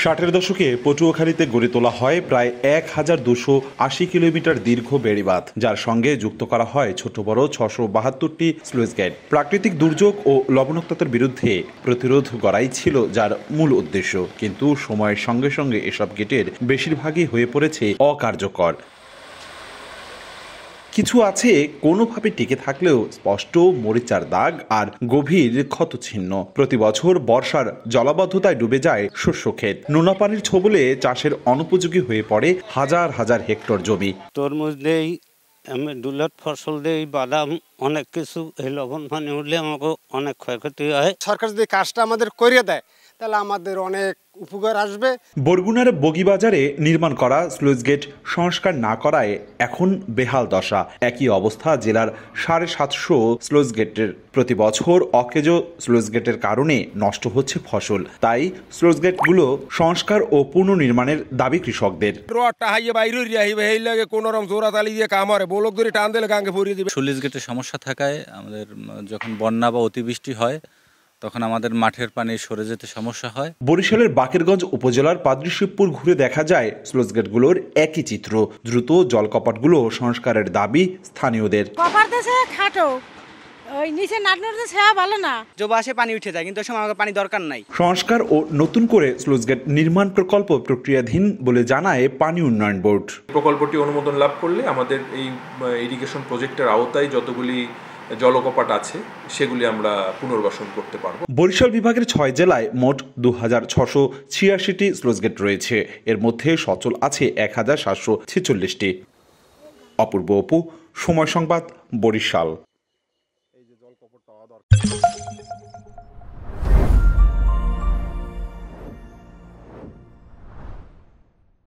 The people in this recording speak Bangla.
ষাটের দশকে পটুয়াখালীতে গড়ে তোলা হয় প্রায় ১,২৮০ কিলোমিটার দীর্ঘ বেড়িবাঁধ, যার সঙ্গে যুক্ত করা হয় ছোট বড় ৬৭২টি স্লুইস গেট। প্রাকৃতিক দুর্যোগ ও লবণাক্ততার বিরুদ্ধে প্রতিরোধ গড়াই ছিল যার মূল উদ্দেশ্য, কিন্তু সময়ের সঙ্গে সঙ্গে এসব গেটের বেশিরভাগই হয়ে পড়েছে অকার্যকর। কিছু আছে কোনোভাবে টিকে থাকলেও স্পষ্ট মরিচার দাগ আর গভীর ক্ষতচিহ্ন। প্রতি বছর বর্ষার জলাবদ্ধতায় ডুবে যায় শস্য ক্ষেত। নোনা পানির ছোবলে চাষের অনুপযোগী হয়ে পড়ে হাজার হাজার হেক্টর জমি। তরমুজ দেই, আমি দুলাট ফসল দেই, বাদাম, অনেক কিছু। এই লবণ পানি উঠলে আমাকে অনেক ক্ষয়ক্ষতি হয়। সরকার যদি কাজটা আমাদের করিয়ে দেয় তাহলে আমাদের অনেক উপকার আসবে। বরগুনার বগিবাজারে নির্মাণ করা স্লুইস গেট সংস্কার না করায় এখন বেহাল দশা। একই অবস্থা জেলার ৭৫০ স্লুইস গেটের। প্রতি বছর অকেজো স্লুইস গেটের কারণে নষ্ট হচ্ছে ফসল। তাই স্লুইস গেটগুলো সংস্কার ও পুনর্নির্মাণের দাবি কৃষকদের। স্লুইস গেটের সমস্যা থাকায় আমাদের যখন বন্যা বা অতিবৃষ্টি হয় তখন আমাদের মাঠের পানি সরে যেতে সমস্যা হয়। বরিশালের বাকেরগঞ্জ উপজেলার পাদ্রীশিবপুর ঘুরে দেখা যায় স্লুইস গেটগুলোর একই চিত্র। দ্রুত জলকপাটগুলো সংস্কারের দাবি স্থানীয়দের। ওই নিচে নাটনতে ছায়া ভালো না, জবাসে পানি উঠে যায়, কিন্তু সময় পানি দরকার নাই। সংস্কার ও নতুন করে স্লুইস গেট নির্মাণ প্রকল্প প্রক্রিয়াধীন বলে জানায় পানি উন্নয়ন বোর্ড। প্রকল্পটি অনুমোদন লাভ করলে আমাদের এই ইরিগেশন প্রজেক্টের আওতায় যতগুলি জলকপাট আছে সেগুলি আমরা পুনর্বাসন করতে পারব। বরিশাল বিভাগের ৬ জেলায় মোট ২,৬৮৬টি স্লুইস গেট রয়েছে। এর মধ্যে সচল আছে ১,৭৪৬টি। অপূর্ব অপু, সময় সংবাদ, বরিশাল।